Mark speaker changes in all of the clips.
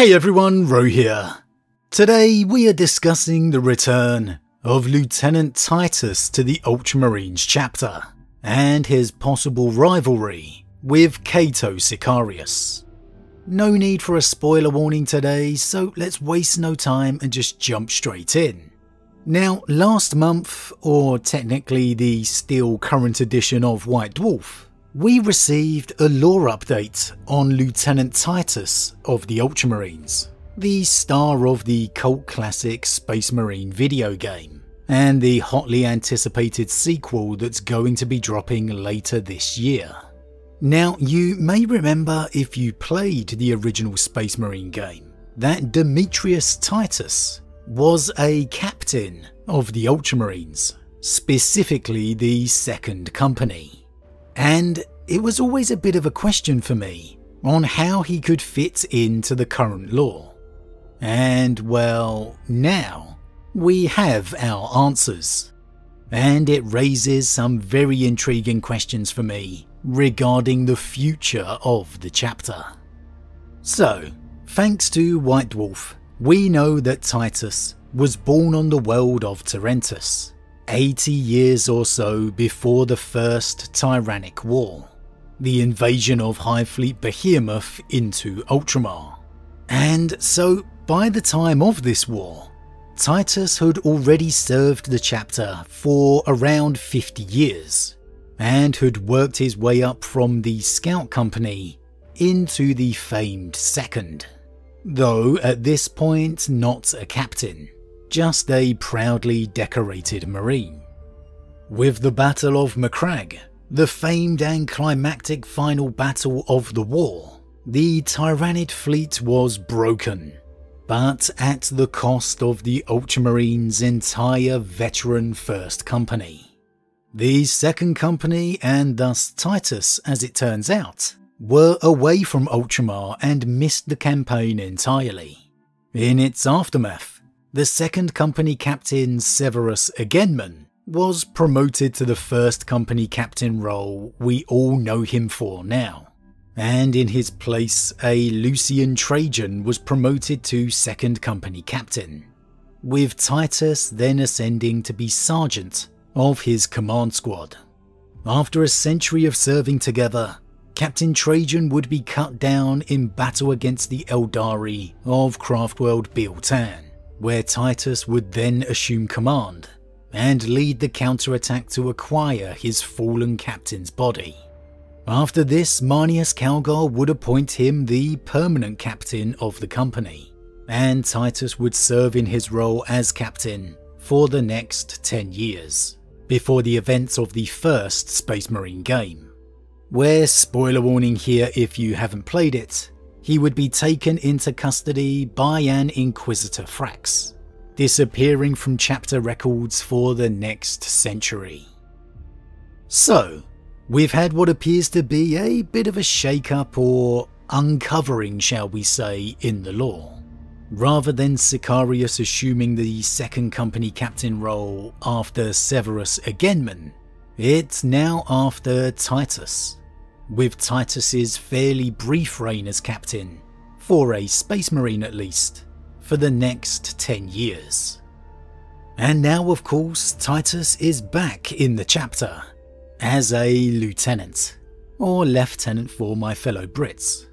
Speaker 1: Hey everyone, Rho here. Today we are discussing the return of Lieutenant Titus to the Ultramarines chapter and his possible rivalry with Cato Sicarius. No need for a spoiler warning today, so let's waste no time and just jump straight in. Now, last month, or technically the still current edition of White Dwarf, we received a lore update on Lieutenant Titus of the Ultramarines, the star of the cult classic Space Marine video game, and the hotly anticipated sequel that's going to be dropping later this year. Now, you may remember if you played the original Space Marine game, that Demetrius Titus was a captain of the Ultramarines, specifically the Second Company. And it was always a bit of a question for me on how he could fit into the current lore. And well, now we have our answers. And it raises some very intriguing questions for me regarding the future of the chapter. So, thanks to White Dwarf, we know that Titus was born on the world of Tarentus, 80 years or so before the First Tyrannic War, the invasion of Hive Fleet Behemoth into Ultramar. And so, by the time of this war, Titus had already served the chapter for around 50 years, and had worked his way up from the Scout Company into the famed Second, though at this point not a captain, just a proudly decorated Marine. With the Battle of Macragge, the famed and climactic final battle of the war, the Tyrannid fleet was broken, but at the cost of the Ultramarines' entire veteran First Company. The Second Company, and thus Titus as it turns out, were away from Ultramar and missed the campaign entirely. In its aftermath, the Second Company Captain Severus Agenman was promoted to the First Company Captain role we all know him for now, and in his place a Lucian Trajan was promoted to Second Company Captain, with Titus then ascending to be Sergeant of his command squad. After a century of serving together, Captain Trajan would be cut down in battle against the Eldari of Craftworld Biltan, where Titus would then assume command and lead the counterattack to acquire his fallen captain's body. After this, Marnius Calgar would appoint him the permanent captain of the company, and Titus would serve in his role as captain for the next 10 years, before the events of the first Space Marine game, where, spoiler warning here if you haven't played it, he would be taken into custody by an Inquisitor Thrax, disappearing from chapter records for the next century. So, we've had what appears to be a bit of a shake-up or uncovering, shall we say, in the lore. Rather than Sicarius assuming the Second Company Captain role after Severus Agenman, it's now after Titus, with Titus's fairly brief reign as captain, for a Space Marine at least, for the next 10 years. And now of course Titus is back in the chapter, as a lieutenant, or lieutenant for my fellow Brits.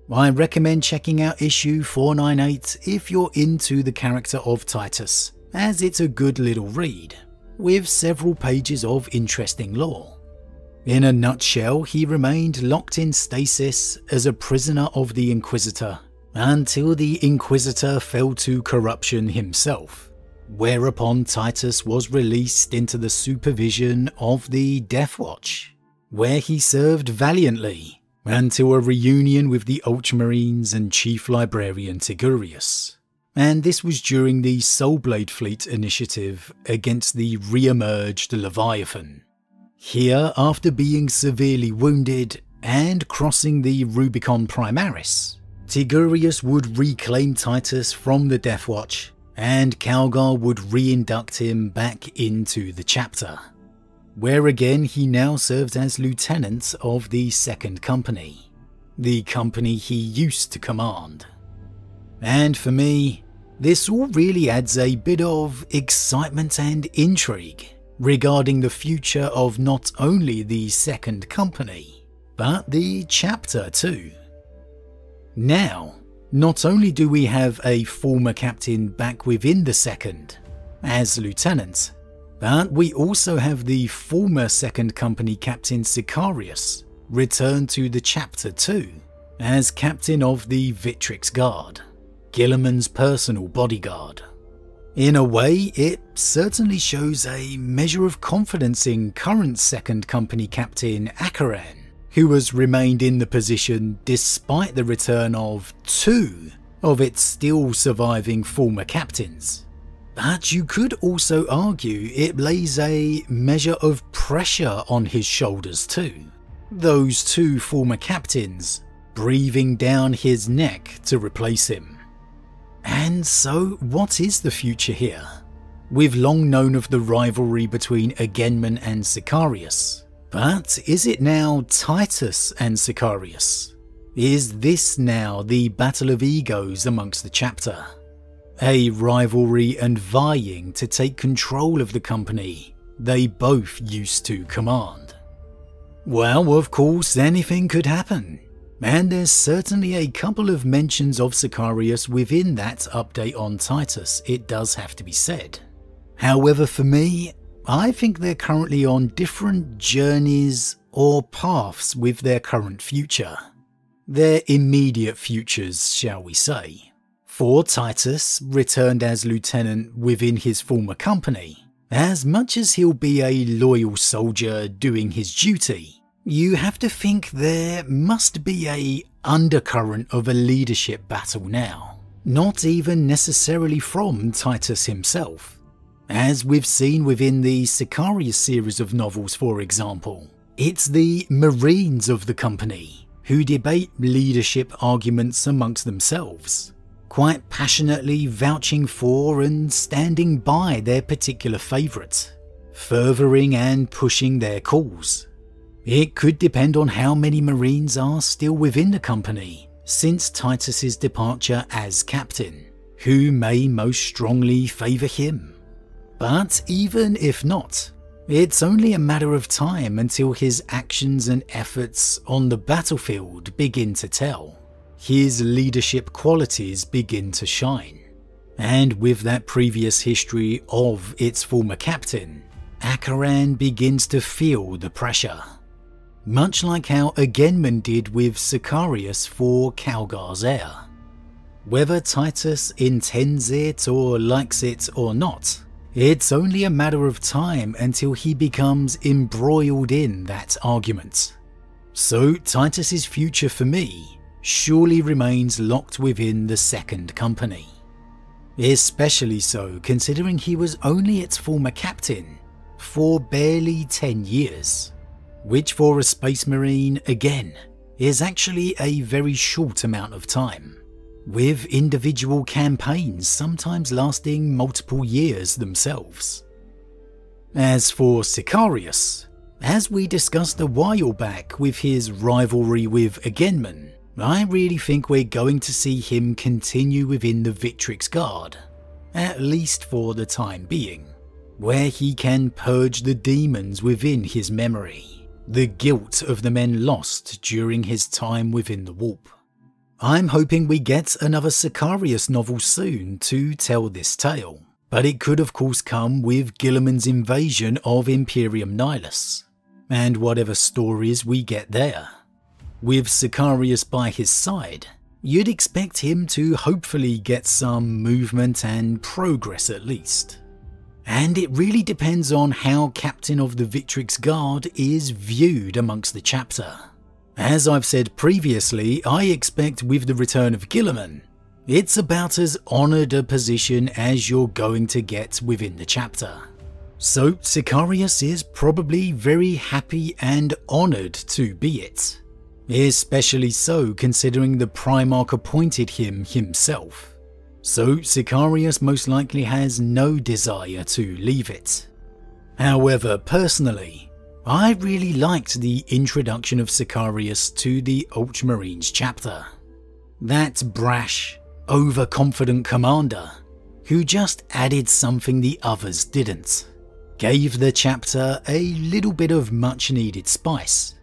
Speaker 1: I recommend checking out issue 498 if you're into the character of Titus, as it's a good little read, with several pages of interesting lore. In a nutshell, he remained locked in stasis as a prisoner of the Inquisitor until the Inquisitor fell to corruption himself, whereupon Titus was released into the supervision of the Death Watch, where he served valiantly until a reunion with the Ultramarines and Chief Librarian Tigurius. And this was during the Soulblade Fleet initiative against the re-emerged Leviathan. Here, after being severely wounded and crossing the Rubicon Primaris, Tigurius would reclaim Titus from the Death Watch, and Calgar would re-induct him back into the chapter, where again he now served as lieutenant of the Second Company, the company he used to command. And for me, this all really adds a bit of excitement and intrigue regarding the future of not only the second company, but the chapter too. Now, not only do we have a former captain back within the second, as lieutenant, but we also have the former second company Captain Sicarius return to the chapter too, as captain of the Victrix Guard, Guilliman's personal bodyguard. In a way, it certainly shows a measure of confidence in current second company captain Akaran, who has remained in the position despite the return of 2 of its still surviving former captains. But you could also argue it lays a measure of pressure on his shoulders too, those 2 former captains breathing down his neck to replace him. And so, what is the future here? We've long known of the rivalry between Agenman and Sicarius, but is it now Titus and Sicarius? Is this now the battle of egos amongst the chapter? A rivalry and vying to take control of the company they both used to command? Well, of course, anything could happen. And there's certainly a couple of mentions of Sicarius within that update on Titus, it does have to be said. However, for me, I think they're currently on different journeys or paths with their current future. Their immediate futures, shall we say. For Titus, returned as lieutenant within his former company, as much as he'll be a loyal soldier doing his duty, you have to think there must be a undercurrent of a leadership battle now, not even necessarily from Titus himself. As we've seen within the Sicarius series of novels, for example, it's the Marines of the company who debate leadership arguments amongst themselves, quite passionately vouching for and standing by their particular favourite, furthering and pushing their cause. It could depend on how many Marines are still within the company since Titus's departure as captain, who may most strongly favour him. But even if not, it's only a matter of time until his actions and efforts on the battlefield begin to tell. His leadership qualities begin to shine. And with that previous history of its former captain, Akaran begins to feel the pressure. Much like how Agenman did with Sicarius for Calgar's heir. Whether Titus intends it or likes it or not, it's only a matter of time until he becomes embroiled in that argument. So Titus's future for me surely remains locked within the second company. Especially so considering he was only its former captain for barely 10 years. Which for a Space Marine, again, is actually a very short amount of time, with individual campaigns sometimes lasting multiple years themselves. As for Sicarius, as we discussed a while back with his rivalry with Agenman, I really think we're going to see him continue within the Victrix Guard, at least for the time being, where he can purge the demons within his memory. The guilt of the men lost during his time within the warp. I'm hoping we get another Sicarius novel soon to tell this tale, but it could of course come with Guilliman's invasion of Imperium Nihilus, and whatever stories we get there. With Sicarius by his side, you'd expect him to hopefully get some movement and progress at least. And it really depends on how Captain of the Victrix Guard is viewed amongst the chapter. As I've said previously, I expect with the return of Guilliman, it's about as honoured a position as you're going to get within the chapter. So Sicarius is probably very happy and honoured to be it. Especially so considering the Primarch appointed him himself. So Sicarius most likely has no desire to leave it. However, personally, I really liked the introduction of Sicarius to the Ultramarines chapter. That brash, overconfident commander who just added something the others didn't, gave the chapter a little bit of much needed spice.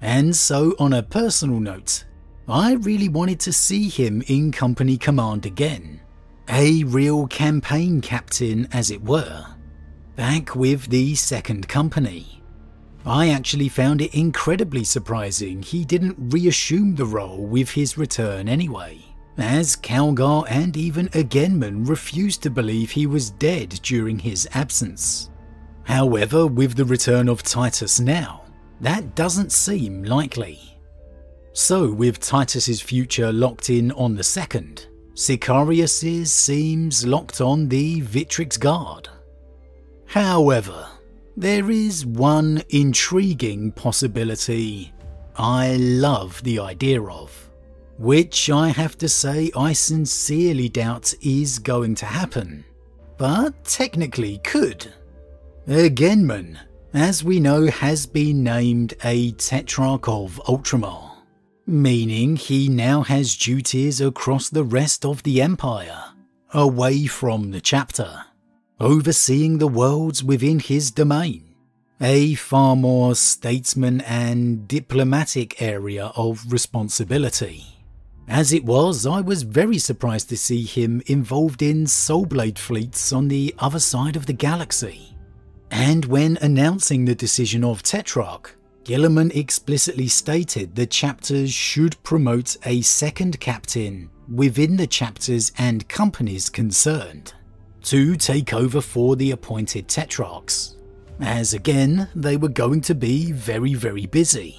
Speaker 1: And so on a personal note, I really wanted to see him in company command again, a real campaign captain as it were, back with the second company. I actually found it incredibly surprising he didn't reassume the role with his return anyway, as Calgar and even Agenman refused to believe he was dead during his absence. However, with the return of Titus now, that doesn't seem likely. So with Titus's future locked in on the second, Sicarius's seems locked on the Victrix Guard. However, there is one intriguing possibility I love the idea of, which I have to say I sincerely doubt is going to happen, but technically could. Agenman, as we know, has been named a Tetrarch of Ultramar, meaning he now has duties across the rest of the Empire, away from the chapter, overseeing the worlds within his domain, a far more statesman and diplomatic area of responsibility. As it was, I was very surprised to see him involved in Soulblade fleets on the other side of the galaxy. And when announcing the decision of Tetrarch, Guilliman explicitly stated the chapters should promote a second captain within the chapters and companies concerned to take over for the appointed Tetrarchs, as again they were going to be very busy.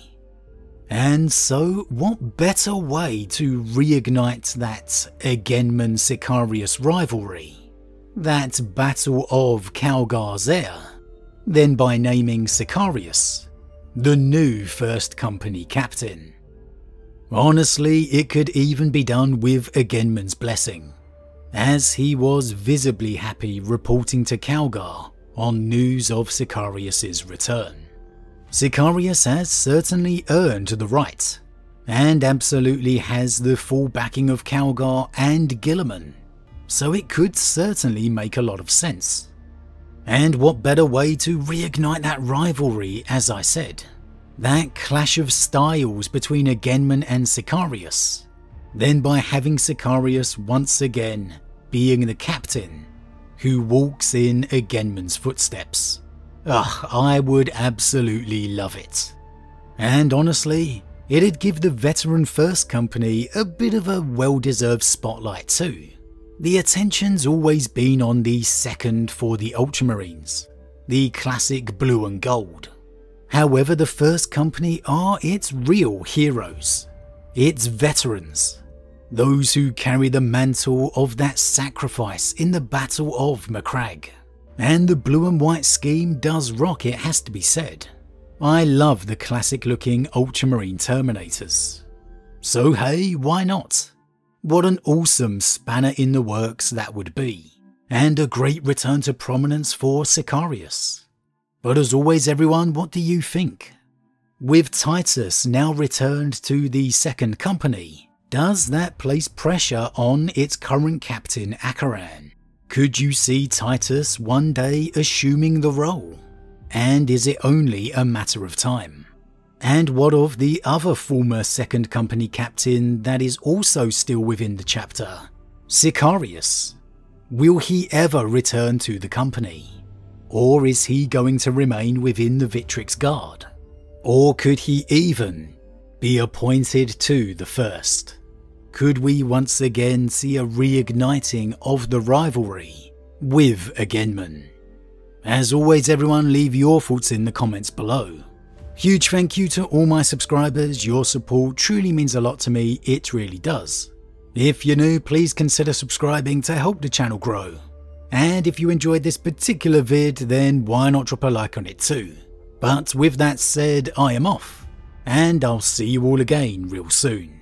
Speaker 1: And so what better way to reignite that Agenman Sicarius rivalry, that battle of Calgar's heir, than by naming Sicarius the new first company captain. Honestly, it could even be done with Agenman's blessing, as he was visibly happy reporting to Calgar on news of Sicarius's return. Sicarius has certainly earned the right, and absolutely has the full backing of Calgar and Guilliman, so it could certainly make a lot of sense. And what better way to reignite that rivalry, as I said, that clash of styles between Agenman and Sicarius, than by having Sicarius once again being the captain who walks in Agenman's footsteps. I would absolutely love it. And honestly, it'd give the veteran first company a bit of a well-deserved spotlight too. The attention's always been on the second for the Ultramarines, the classic blue and gold. However, the first company are its real heroes, its veterans, those who carry the mantle of that sacrifice in the Battle of Macragge. And the blue and white scheme does rock, it has to be said. I love the classic looking Ultramarine Terminators. So hey, why not? What an awesome spanner in the works that would be, and a great return to prominence for Sicarius. But as always everyone, what do you think? With Titus now returned to the second company, does that place pressure on its current captain Akaran? Could you see Titus one day assuming the role? And is it only a matter of time? And what of the other former second company captain that is also still within the chapter, Sicarius? Will he ever return to the company? Or is he going to remain within the Victrix Guard? Or could he even be appointed to the first? Could we once again see a reigniting of the rivalry with Agenman? As always everyone, leave your thoughts in the comments below. Huge thank you to all my subscribers, your support truly means a lot to me, it really does. If you're new, please consider subscribing to help the channel grow. And if you enjoyed this particular vid, then why not drop a like on it too. But with that said, I am off, and I'll see you all again real soon.